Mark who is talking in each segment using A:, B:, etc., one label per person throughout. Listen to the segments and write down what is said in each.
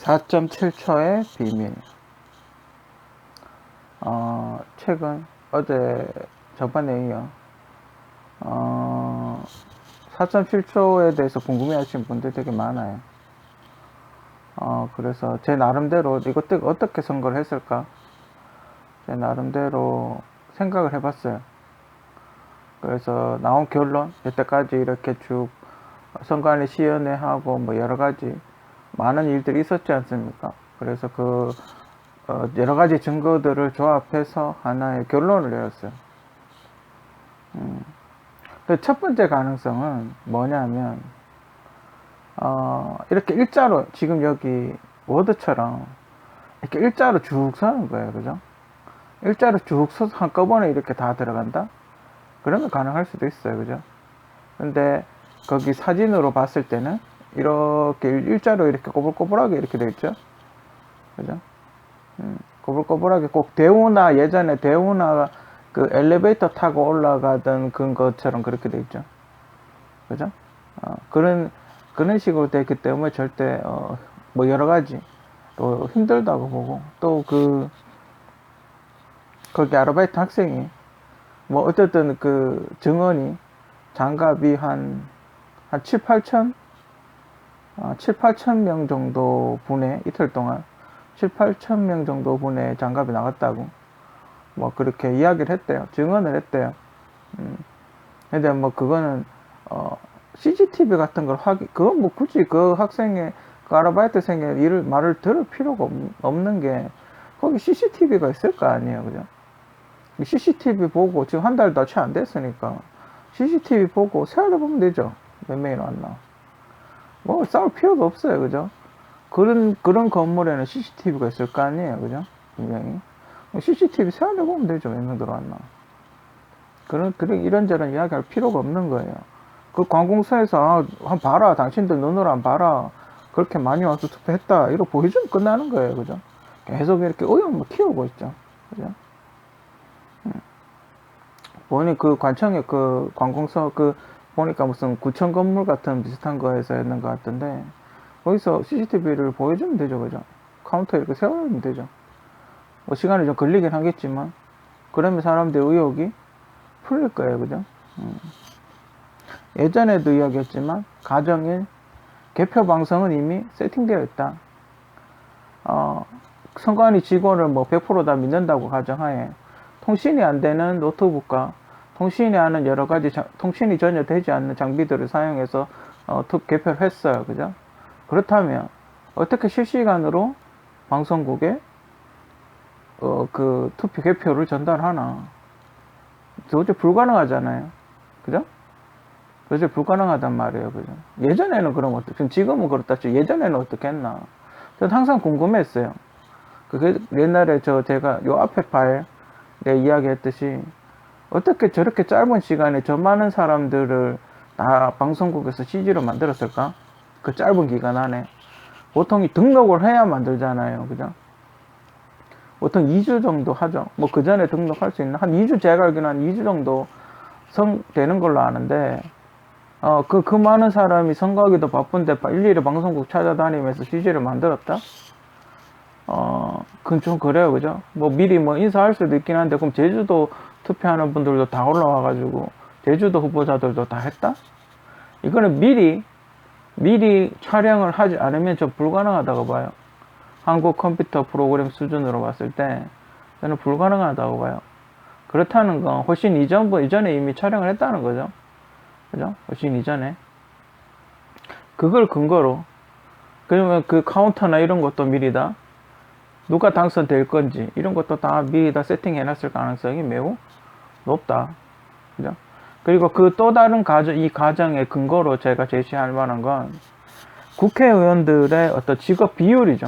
A: 4.7초의 비밀. 최근 어제 저번에 이어 4.7초에 대해서 궁금해 하시는 분들 되게 많아요. 그래서 제 나름대로 이것들 어떻게 선거를 했을까? 제 나름대로 생각을 해봤어요. 그래서 나온 결론, 여태까지 이렇게 쭉 선관위 시연회하고 뭐 여러 가지 많은 일들이 있었지 않습니까? 그래서 여러 가지 증거들을 조합해서 하나의 결론을 내렸어요. 첫 번째 가능성은 뭐냐면, 이렇게 일자로, 지금 여기 워드처럼 이렇게 일자로 쭉 서는 거예요. 그죠? 일자로 쭉 서서 한꺼번에 이렇게 다 들어간다? 그러면 가능할 수도 있어요. 그죠? 근데 거기 사진으로 봤을 때는 이렇게 일자로 이렇게 꼬불꼬불하게 이렇게 돼 있죠? 그죠? 꼬불꼬불하게 꼭 예전에 대우나 그 엘리베이터 타고 올라가던 것처럼 그렇게 돼 있죠. 그죠? 그런 식으로 돼 있기 때문에 절대, 뭐 여러 가지 또 힘들다고 보고, 또 거기 아르바이트 학생이 뭐 어쨌든 그 증언이 장갑이 한 7, 8천 명 정도 분에 이틀 동안 7, 8천 명 정도 분의 장갑이 나갔다고 뭐 그렇게 이야기를 했대요. 증언을 했대요. 근데 뭐 그거는 CCTV 같은 걸 그건 뭐 굳이 그 학생의 그 아르바이트생의 말을 들을 필요가 없는 게 거기 CCTV가 있을 거 아니에요. 그죠? CCTV 보고 지금 한 달도 채 안 됐으니까 CCTV 보고 세알아보면 되죠. 몇 명이 나왔나. 뭐 싸울 필요도 없어요. 그죠? 그런 건물에는 CCTV가 있을 거 아니에요. 그죠? 분명히. CCTV 세알아보면 되죠. 몇 명 들어왔나. 그런 이런저런 이야기할 필요가 없는 거예요. 그 관공서에서 한번 봐라. 당신들 눈으로 한번 봐라. 그렇게 많이 와서 투표했다. 이러고 보여주면 끝나는 거예요. 그죠? 계속 이렇게 의혹을 키우고 있죠. 그죠? 보니 그 관청에 그 관공서 보니까 무슨 구청 건물 같은 비슷한 거에서 했는 것 같던데 거기서 CCTV를 보여주면 되죠. 그죠? 카운터 이렇게 세워놓으면 되죠. 뭐 시간이 좀 걸리긴 하겠지만 그러면 사람들의 의혹이 풀릴 거예요. 그죠? 예전에도 이야기했지만 가정일 개표 방송은 이미 세팅되어 있다. 선관위 직원을 뭐 100% 다 믿는다고 가정하에 통신이 안 되는 노트북과 통신이 하는 여러 가지 통신이 전혀 되지 않는 장비들을 사용해서 개표를 했어요. 그죠? 그렇다면 어떻게 실시간으로 방송국에 그 투표 개표를 전달하나? 도저히 불가능하잖아요. 그죠? 도저히 불가능하단 말이에요. 그죠? 예전에는 그럼 지금은 그렇다 치 예전에는 어떻게 했나? 저는 항상 궁금했어요. 옛날에 제가 요 앞에 파일에 이야기했듯이 어떻게 저렇게 짧은 시간에 저 많은 사람들을 다 방송국에서 CG로 만들었을까? 그 짧은 기간 안에. 보통 등록을 해야 만들잖아요. 그죠? 보통 2주 정도 하죠. 뭐 그 전에 등록할 수 있나? 한 2주, 제가 알기로는 한 2주 정도 되는 걸로 아는데, 그 많은 사람이 선거하기도 바쁜데 일일이 방송국 찾아다니면서 CG를 만들었다? 그건 좀 그래요. 그죠? 뭐 미리 뭐 인사할 수도 있긴 한데, 그럼 제주도 투표하는 분들도 다 올라와가지고, 제주도 후보자들도 다 했다? 이거는 미리 촬영을 하지 않으면 좀 불가능하다고 봐요. 한국 컴퓨터 프로그램 수준으로 봤을 때, 저는 불가능하다고 봐요. 그렇다는 건 훨씬 이전에 이미 촬영을 했다는 거죠. 그죠? 훨씬 이전에. 그걸 근거로, 그러면 그 카운터나 이런 것도 미리 다 누가 당선될 건지 이런 것도 다 미리 다 세팅해 놨을 가능성이 매우 높다. 그죠? 그리고 그 또 다른 이 가정의 근거로 제가 제시할 만한 건 국회의원들의 어떤 직업 비율이죠.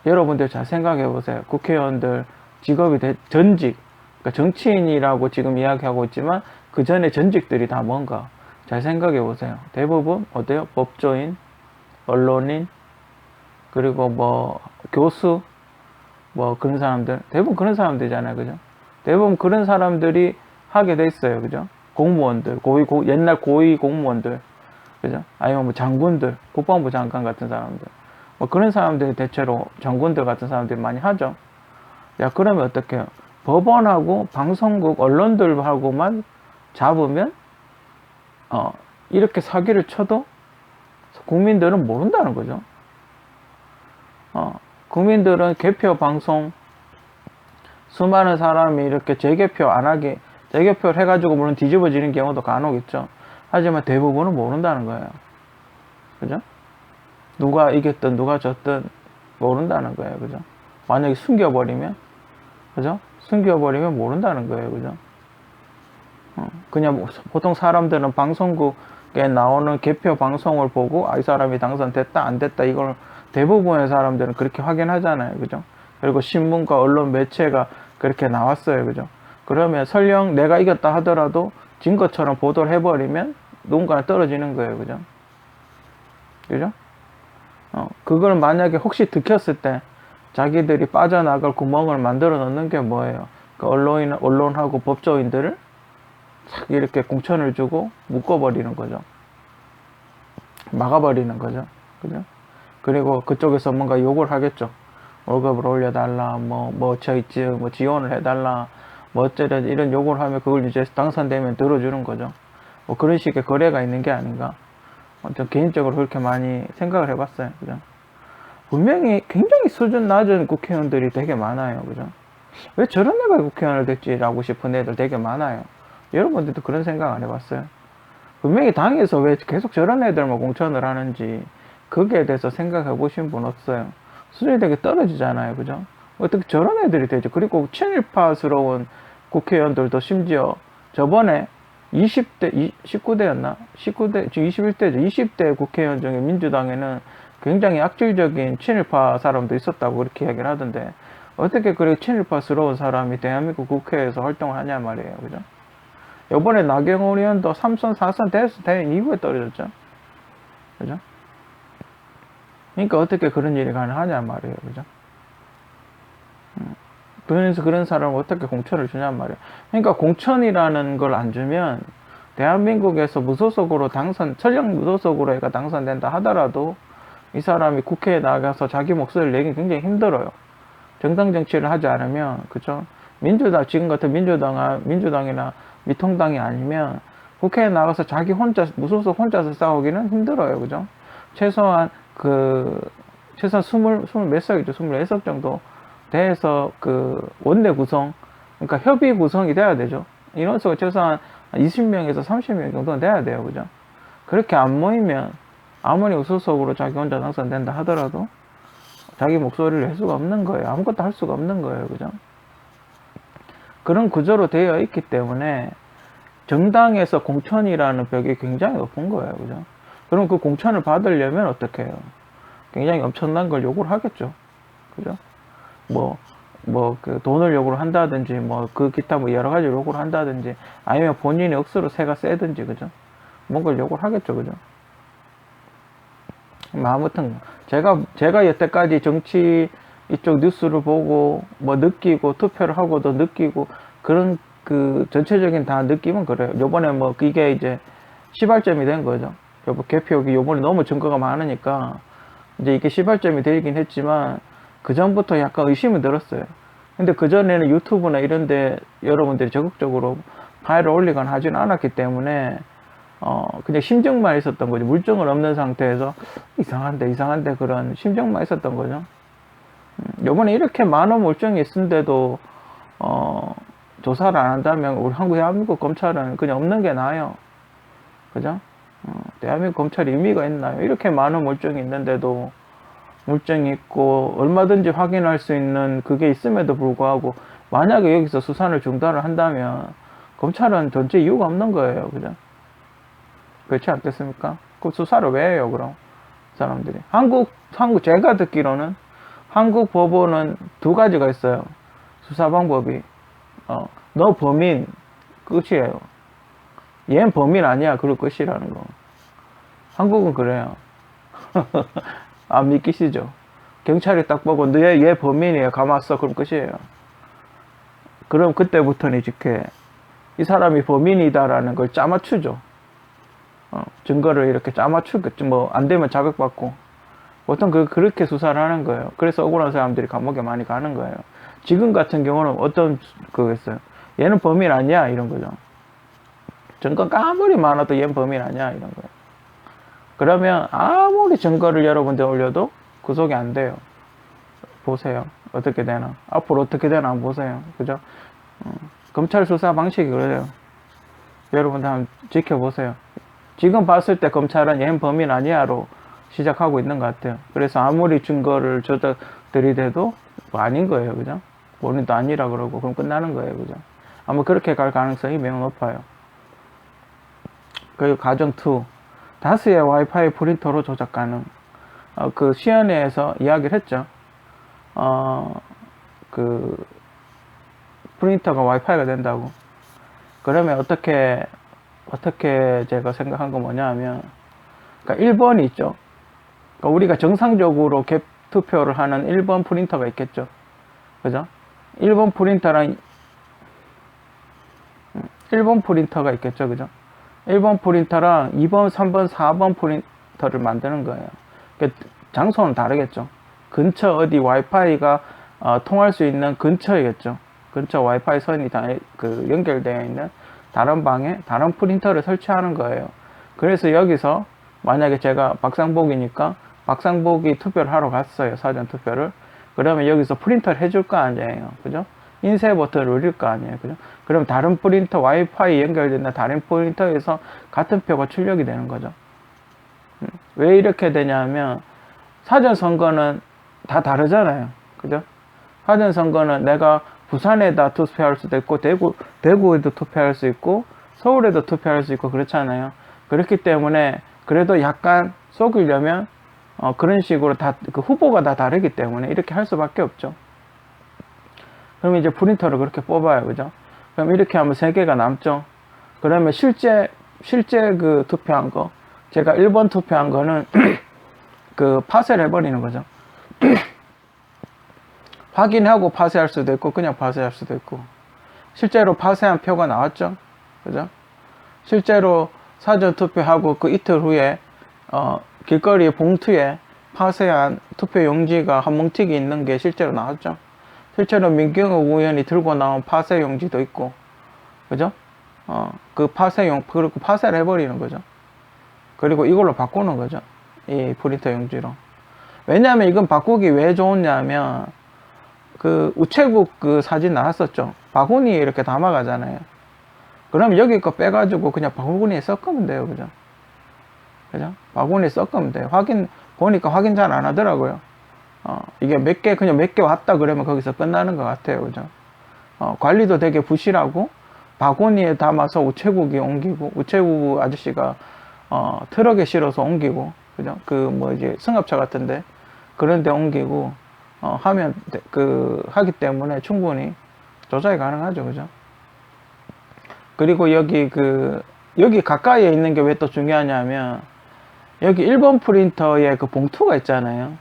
A: 여러분들 잘 생각해 보세요. 국회의원들 직업이 전직, 그러니까 정치인이라고 지금 이야기하고 있지만 그 전에 전직들이 다 뭔가 잘 생각해 보세요. 대부분 어때요? 법조인, 언론인, 그리고 뭐 교수, 뭐 그런 사람들, 대부분 그런 사람들이잖아요. 그죠? 대부분 그런 사람들이 하게 돼 있어요. 그죠? 공무원들, 옛날 고위 공무원들, 그죠? 아니면 뭐 장군들, 국방부 장관 같은 사람들. 뭐 그런 사람들이 대체로 장군들 같은 사람들이 많이 하죠. 야, 그러면 어떡해요? 법원하고 방송국 언론들하고만 잡으면 이렇게 사기를 쳐도 국민들은 모른다는 거죠. 국민들은 개표 방송 수많은 사람이 이렇게 재개표 안 하게 재개표를 해가지고 물론 뒤집어지는 경우도 간혹 있죠. 하지만 대부분은 모른다는 거예요. 그죠? 누가 이겼든 누가 졌든 모른다는 거예요. 그죠? 만약에 숨겨버리면, 그죠? 숨겨버리면 모른다는 거예요. 그죠? 그냥 보통 사람들은 방송국에 나오는 개표 방송을 보고 이 사람이 당선됐다 안 됐다 이걸 대부분의 사람들은 그렇게 확인하잖아요. 그죠? 그리고 신문과 언론 매체가 그렇게 나왔어요. 그죠? 그러면 설령 내가 이겼다 하더라도 진 것처럼 보도를 해버리면 누군가는 떨어지는 거예요. 그죠? 그죠? 그걸 만약에 혹시 들켰을 때 자기들이 빠져나갈 구멍을 만들어 놓는 게 뭐예요? 그 언론하고 법조인들을 싹 이렇게 공천을 주고 묶어버리는 거죠. 막아버리는 거죠. 그죠? 그리고 그쪽에서 뭔가 요구를 하겠죠. 월급을 올려달라, 지원을 해달라, 어쩌려 이런 요구를 하면 그걸 이제 당선되면 들어주는 거죠. 뭐 그런 식의 거래가 있는 게 아닌가. 전 개인적으로 그렇게 많이 생각을 해봤어요. 그죠? 분명히 굉장히 수준 낮은 국회의원들이 되게 많아요. 그죠? 왜 저런 애가 국회의원을 됐지라고 싶은 애들 되게 많아요. 여러분들도 그런 생각 안 해봤어요? 분명히 당에서 왜 계속 저런 애들만 공천을 하는지 거기에 대해서 생각해 보신 분 없어요. 수준이 되게 떨어지잖아요. 그죠? 어떻게 저런 애들이 되죠? 그리고 친일파스러운 국회의원들도 심지어 저번에 20대, 19대였나? 19대, 지금 21대죠. 20대 국회의원 중에 민주당에는 굉장히 악질적인 친일파 사람도 있었다고 그렇게 이야기를 하던데 어떻게 그렇게 친일파스러운 사람이 대한민국 국회에서 활동을 하냐 말이에요. 그죠? 요번에 나경원 의원도 3선, 4선 된 이후에 떨어졌죠. 그죠? 그러니까 어떻게 그런 일이 가능하냐 말이에요. 그죠? 그래서 그런 사람을 어떻게 공천을 주냐 말이에요. 그러니까 공천이라는 걸 안 주면 대한민국에서 무소속으로 설령 무소속으로 애가 당선된다 하더라도 이 사람이 국회에 나가서 자기 목소리를 내기 굉장히 힘들어요. 정당 정치를 하지 않으면, 그죠? 지금 같은 민주당이나 미통당이 아니면 국회에 나가서 자기 무소속 혼자서 싸우기는 힘들어요. 그죠? 최소한 20몇 석이죠. 24석 정도 돼서 원내 구성, 그러니까 협의 구성이 돼야 되죠. 인원수가 최소한 20명에서 30명 정도는 돼야 돼요. 그죠? 그렇게 안 모이면 아무리 무소속으로 자기 혼자 당선된다 하더라도 자기 목소리를 낼 수가 없는 거예요. 아무것도 할 수가 없는 거예요. 그죠? 그런 구조로 되어 있기 때문에 정당에서 공천이라는 벽이 굉장히 높은 거예요. 그죠? 그럼 그 공천을 받으려면 어떻게 해요? 굉장히 엄청난 걸 요구를 하겠죠. 그죠? 돈을 요구를 한다든지, 기타 여러 가지 요구를 한다든지, 아니면 본인이 억수로 세가 세든지, 그죠? 뭔가를 요구를 하겠죠. 그죠? 아무튼, 제가 여태까지 정치 이쪽 뉴스를 보고, 느끼고, 투표를 하고도 느끼고, 그런 전체적인 다 느낌은 그래요. 요번에 이게 이제 시발점이 된 거죠. 개표기 요번에 너무 증거가 많으니까, 이제 이게 시발점이 되긴 했지만, 그전부터 약간 의심이 들었어요. 근데 그전에는 유튜브나 이런데 여러분들이 적극적으로 파일을 올리거나 하지는 않았기 때문에, 그냥 심정만 있었던 거죠. 물증은 없는 상태에서 이상한데 그런 심정만 있었던 거죠. 요번에 이렇게 많은 물증이 있는데도, 조사를 안 한다면 우리 대한민국 검찰은 그냥 없는 게 나아요. 그죠? 대한민국 검찰이 의미가 있나요? 이렇게 많은 물증이 있는데도 물증이 있고 얼마든지 확인할 수 있는 그게 있음에도 불구하고 만약에 여기서 수사를 중단을 한다면 검찰은 전체 이유가 없는 거예요. 그죠? 그렇지 않겠습니까? 그 수사를 왜 해요, 그럼? 사람들이. 제가 듣기로는 한국 법원은 두 가지가 있어요. 수사 방법이. 너 범인, 끝이에요. 얘는 범인 아니야, 그럴 끝이라는 거. 한국은 그래요. 안 믿기시죠? 경찰이 딱 보고 얘 범인이에요. 감았어. 그럼 끝이에요. 그럼 그때부터는 이렇게 이 사람이 범인이다라는 걸 짜맞추죠. 증거를 이렇게 짜맞추겠죠. 안 되면 자백받고 보통 그렇게 수사를 하는 거예요. 그래서 억울한 사람들이 감옥에 많이 가는 거예요. 지금 같은 경우는 어떤 거겠어요? 얘는 범인 아니야 이런 거죠. 증거가 아무리 많아도 얘는 범인 아니야 이런 거예요. 그러면 아무리 증거를 여러분들 올려도 구속이 안 돼요. 보세요. 어떻게 되나. 앞으로 어떻게 되나 한번 보세요. 그죠? 검찰 수사 방식이 그래요. 여러분들 한번 지켜보세요. 지금 봤을 때 검찰은 얘는 범인 아니야로 시작하고 있는 것 같아요. 그래서 아무리 증거를 들이대도 뭐 아닌 거예요. 그죠? 본인도 아니라 그러고 그럼 끝나는 거예요. 그죠? 아마 그렇게 갈 가능성이 매우 높아요. 그리고 가정 2. 다수의 와이파이 프린터로 조작 가능. 그 시연회에서 이야기를 했죠. 그 프린터가 와이파이가 된다고. 그러면 어떻게 제가 생각한 건 뭐냐 하면, 그러니까 1번이 있죠. 그러니까 우리가 정상적으로 갭 투표를 하는 1번 프린터가 있겠죠. 그죠? 1번 프린터가 있겠죠. 그죠? 1번 프린터랑 2번, 3번, 4번 프린터를 만드는 거예요. 그러니까 장소는 다르겠죠. 근처 어디 와이파이가 통할 수 있는 근처이겠죠. 근처 와이파이 선이 연결되어 있는 다른 방에 다른 프린터를 설치하는 거예요. 그래서 여기서 만약에 제가 박상복이니까 박상복이 투표를 하러 갔어요. 사전 투표를. 그러면 여기서 프린터를 해줄 거 아니에요. 그죠? 인쇄 버튼을 누릴 거 아니에요. 그죠? 그럼 다른 프린터, 와이파이 연결된 다른 프린터에서 같은 표가 출력이 되는 거죠. 왜 이렇게 되냐면, 사전 선거는 다 다르잖아요. 그죠? 사전 선거는 내가 부산에다 투표할 수도 있고, 대구에도 투표할 수 있고, 서울에도 투표할 수 있고, 그렇잖아요. 그렇기 때문에, 그래도 약간 속이려면, 그런 식으로 그 후보가 다 다르기 때문에 이렇게 할 수밖에 없죠. 그럼 이제 프린터를 그렇게 뽑아요. 그죠? 그럼 이렇게 하면 3개가 남죠. 그러면 실제 그 투표한 거, 제가 1번 투표한 거는 그 파쇄를 해버리는 거죠. 확인하고 파쇄할 수도 있고 그냥 파쇄할 수도 있고. 실제로 파쇄한 표가 나왔죠. 그죠? 실제로 사전 투표하고 그 이틀 후에 길거리 봉투에 파쇄한 투표 용지가 한 뭉티기 있는 게 실제로 나왔죠. 실제로 민경욱 의원이 들고 나온 파쇄 용지도 있고, 그죠? 그 그리고 파쇄를 해버리는 거죠. 그리고 이걸로 바꾸는 거죠. 이 프린터 용지로. 왜냐하면 이건 바꾸기 왜 좋냐면, 그 우체국 그 사진 나왔었죠. 바구니에 이렇게 담아가잖아요. 그럼 여기 거 빼가지고 그냥 바구니에 섞으면 돼요. 그죠? 그죠? 바구니에 섞으면 돼요. 보니까 확인 잘 안 하더라고요. 이게 그냥 몇 개 왔다 그러면 거기서 끝나는 것 같아요. 그죠? 관리도 되게 부실하고, 바구니에 담아서 우체국이 옮기고, 우체국 아저씨가, 트럭에 실어서 옮기고, 그죠? 이제 승합차 같은데, 그런데 옮기고, 하기 때문에 충분히 조작이 가능하죠. 그죠? 그리고 여기 가까이에 있는 게 왜 또 중요하냐면, 여기 1번 프린터에 그 봉투가 있잖아요.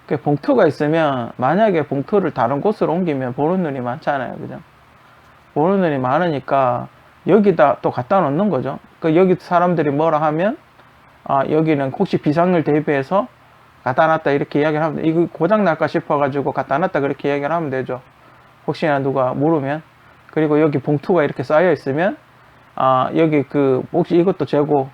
A: 그 봉투가 있으면 만약에 봉투를 다른 곳으로 옮기면 보는 눈이 많잖아요. 그죠? 보는 눈이 많으니까 여기다 또 갖다 놓는 거죠. 여기 사람들이 뭐라 하면 여기는 혹시 비상을 대비해서 갖다 놨다 이렇게 이야기를 하면 돼. 이거 고장 날까 싶어 가지고 갖다 놨다 그렇게 이야기를 하면 되죠. 혹시나 누가 물으면. 그리고 여기 봉투가 이렇게 쌓여 있으면 여기 혹시 이것도 재고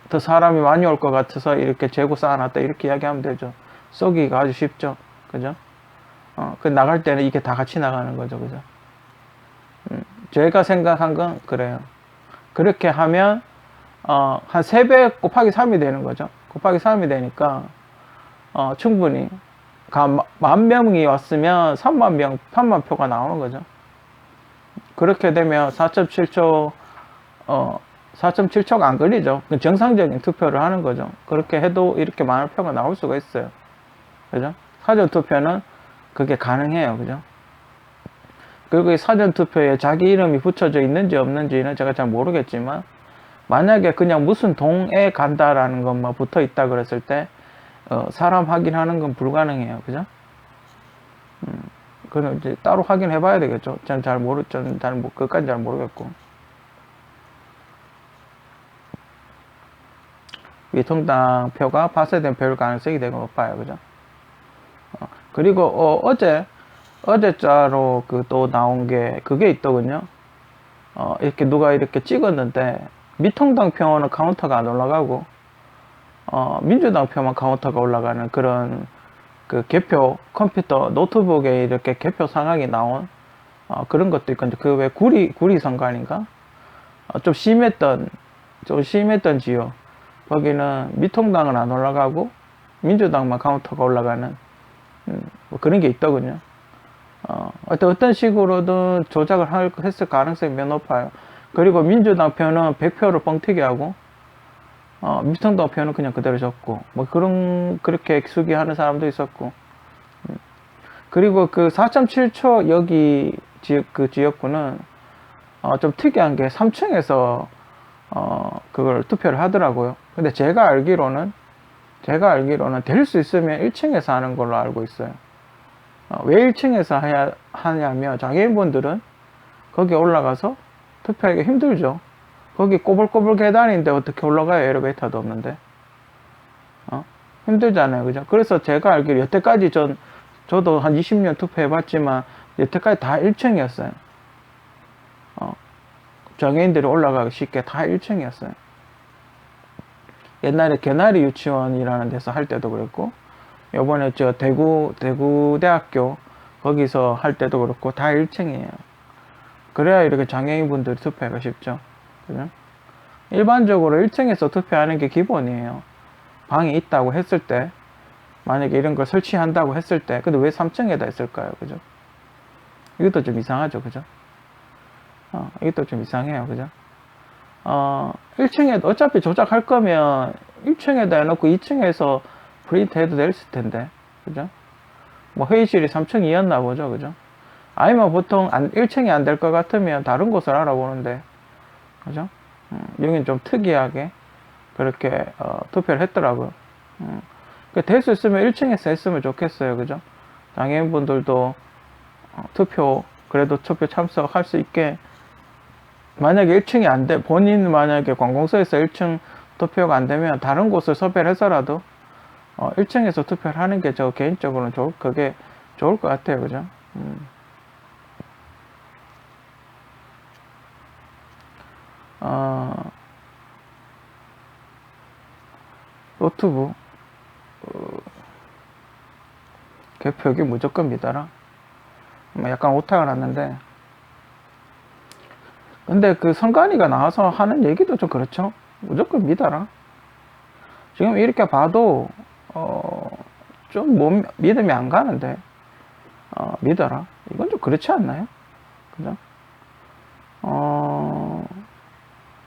A: 더 사람이 많이 올 것 같아서 이렇게 재고 쌓아놨다 이렇게 이야기하면 되죠. 쏘기가 아주 쉽죠. 그죠? 나갈 때는 이게 다 같이 나가는 거죠. 그죠? 제가 생각한 건 그래요. 그렇게 하면, 한 3배 곱하기 3이 되는 거죠. 곱하기 3이 되니까, 충분히, 10,000명이 왔으면 3만 표가 나오는 거죠. 그렇게 되면 4.7초가 안 걸리죠. 정상적인 투표를 하는 거죠. 그렇게 해도 이렇게 많은 표가 나올 수가 있어요. 그죠? 사전 투표는 그게 가능해요. 그죠? 그리고 이 사전 투표에 자기 이름이 붙여져 있는지 없는지는 제가 잘 모르겠지만, 만약에 그냥 무슨 동에 간다라는 것만 붙어 있다 그랬을 때, 사람 확인하는 건 불가능해요. 그죠? 그건 이제 따로 확인해 봐야 되겠죠. 저는 그것까지 잘 모르겠고. 미통당 표가 파쇄된 표일 가능성이 되게 높아요. 그죠? 그리고 어제자로 그 또 나온 게 그게 있더군요. 이렇게 누가 이렇게 찍었는데 미통당 표는 카운터가 안 올라가고 민주당 표만 카운터가 올라가는 그런 그 개표 컴퓨터 노트북에 이렇게 개표 상황이 나온 그런 것도 있고, 그 왜 구리 선관인가 좀 심했던 지역, 거기는 미통당은 안 올라가고 민주당만 카운터가 올라가는 뭐 그런 게 있더군요. 어떤 식으로든 조작을 했을 가능성이 몇 높아요. 그리고 민주당 표는 100표를 뻥튀기 하고 미통당 표는 그냥 그대로 적고, 뭐 그렇게 수기하는 사람도 있었고. 그리고 그 4.7초 여기 지역구는 좀 특이한 게 3층에서 그걸 투표를 하더라고요. 근데 제가 알기로는 될 수 있으면 1층에서 하는 걸로 알고 있어요. 왜 1층에서 하냐면 장애인분들은 거기 올라가서 투표하기가 힘들죠. 거기 꼬불꼬불 계단인데 어떻게 올라가요? 엘리베이터도 없는데. 힘들잖아요. 그죠? 그래서 제가 알기로 여태까지 저도 한 20년 투표해봤지만 여태까지 다 1층이었어요. 장애인들이 올라가기 쉽게 다 1층이었어요. 옛날에 개나리 유치원이라는 데서 할 때도 그랬고, 요번에 대구대학교 거기서 할 때도 그렇고 다 1층이에요. 그래야 이렇게 장애인분들이 투표하기가 쉽죠. 그죠? 일반적으로 1층에서 투표하는 게 기본이에요. 방이 있다고 했을 때, 만약에 이런 걸 설치한다고 했을 때, 근데 왜 3층에다 했을까요? 그죠? 이것도 좀 이상하죠. 그죠? 이것도 좀 이상해요. 그죠? 1층에 어차피 조작할 거면 1층에다 해놓고 2층에서 프린트 해도 될 텐데. 그죠? 뭐 회의실이 3층이었나 보죠. 그죠? 아니면 보통 1층이 안 될 것 같으면 다른 곳을 알아보는데. 그죠? 여긴 좀 특이하게 그렇게 투표를 했더라고요. 될 수 있으면 1층에서 했으면 좋겠어요. 그죠? 장애인분들도 그래도 투표 참석할 수 있게, 만약에 1층이 안 돼, 본인 만약에 관공서에서 1층 투표가 안 되면 다른 곳을 섭외를 해서라도 1층에서 투표를 하는 게 저 개인적으로는 그게 좋을 것 같아요. 그죠? 노트북 개표기 무조건 믿어라. 약간 오타가 났는데, 근데 그 선관위가 나와서 하는 얘기도 좀 그렇죠. 무조건 믿어라. 지금 이렇게 봐도 좀 믿음이 안 가는데 믿어라. 이건 좀 그렇지 않나요? 그죠?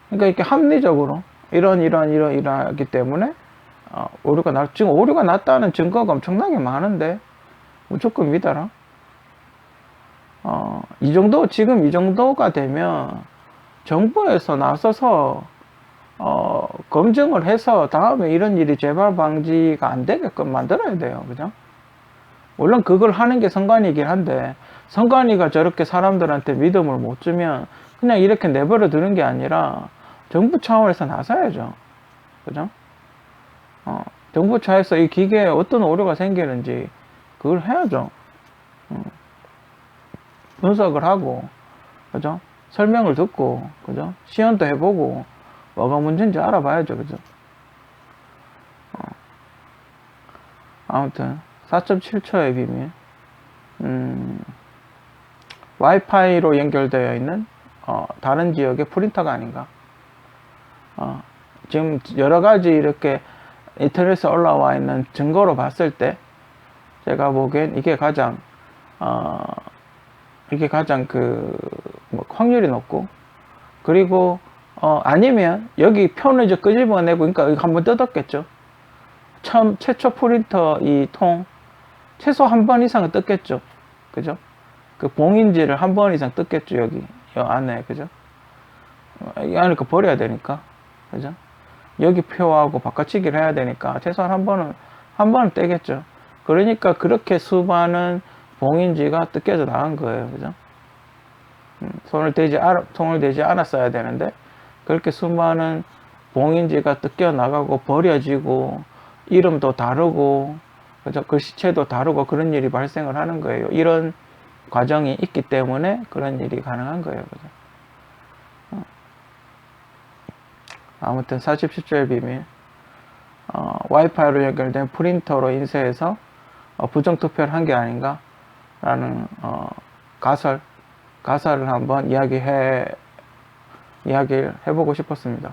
A: 그러니까 이렇게 합리적으로 이러하기 때문에 지금 오류가 났다는 증거가 엄청나게 많은데 무조건 믿어라. 지금 이 정도가 되면 정부에서 나서서 검증을 해서 다음에 이런 일이 재발 방지가 안 되게끔 만들어야 돼요. 그죠? 물론 그걸 하는 게 선관위이긴 한데, 선관위가 저렇게 사람들한테 믿음을 못 주면 그냥 이렇게 내버려 두는 게 아니라 정부 차원에서 나서야죠. 그죠? 정부 차에서 이 기계에 어떤 오류가 생기는지 그걸 해야죠. 분석을 하고, 그죠? 설명을 듣고, 그죠? 시연도 해보고, 뭐가 문제인지 알아봐야죠. 그죠? 아무튼 4.7초의 비밀. 와이파이로 연결되어 있는 다른 지역의 프린터가 아닌가. 지금 여러 가지 이렇게 인터넷에 올라와 있는 증거로 봤을 때 제가 보기엔 이게 가장 확률이 높고, 그리고 아니면 여기 편을 이제 끄집어내고, 그러니까 이거 한번 뜯었겠죠. 최초 프린터 이 통 최소 한 번 이상은 뜯겠죠. 그죠? 그 봉인지를 한 번 이상 뜯겠죠. 여기 이 안에. 그죠? 이 안에 거 버려야 되니까. 그죠? 여기 표하고 바꿔치기를 해야 되니까 최소한 한 번은 떼겠죠. 그러니까 그렇게 수많은 봉인지가 뜯겨져 나간 거예요. 그죠? 손을 대지 않았어야 되는데 그렇게 수많은 봉인지가 뜯겨 나가고 버려지고 이름도 다르고 그죠? 글씨체도 다르고 그런 일이 발생을 하는 거예요. 이런 과정이 있기 때문에 그런 일이 가능한 거예요. 그죠? 아무튼 47조의 비밀. 와이파이로 연결된 프린터로 인쇄해서 부정투표를 한 게 아닌가 라는 가설을 한번 이야기를 해보고 싶었습니다.